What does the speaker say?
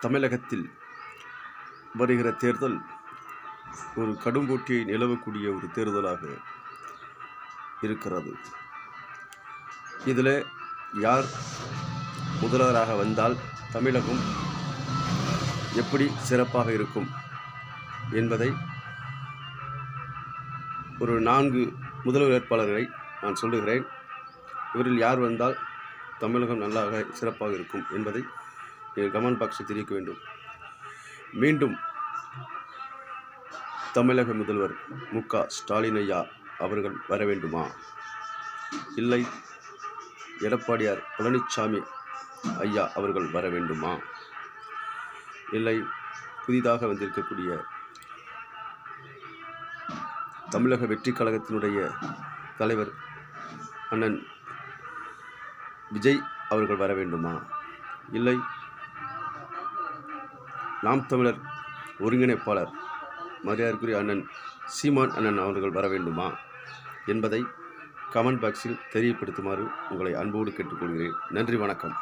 தமிழகத்தில் வருகிற தேர்தல் ஒரு கடும் போட்டியை நிலவக்கூடிய ஒரு தேர்தலாக இருக்கிறது. இதில் யார் முதல்வராக வந்தால் தமிழகம் எப்படி சிறப்பாக இருக்கும் என்பதை ஒரு 4 முதல்வர் வேட்பாளர்களை நான் சொல்லுகிறேன். இவரில் யார் வந்தால் தமிழகம் நல்லாக சிறப்பாக இருக்கும் என்பதை நீங்கள் கமெண்ட் பாக்ஸில் தெரிவிக்க வேண்டும். மீண்டும் தமிழக முதல்வர் மு.க. ஸ்டாலின் ஐயா அவர்கள் வர வேண்டுமா, இல்லை எடப்பாடியார் பழனிசாமி ஐயா அவர்கள் வர வேண்டுமா, இல்லை புதிதாக வந்திருக்கக்கூடிய தமிழக வெற்றி கழகத்தினுடைய தலைவர் அண்ணன் விஜய் அவர்கள் வர வேண்டுமா, இல்லை நாம் தமிழர் ஒருங்கிணைப்பாளர் மரியாதைக்குரிய அண்ணன் சீமான் அண்ணன் அவர்கள் வர வேண்டுமா என்பதை கமெண்ட் பாக்ஸில் தெரியப்படுத்துமாறு உங்களை அன்போடு கேட்டுக்கொள்கிறேன். நன்றி, வணக்கம்.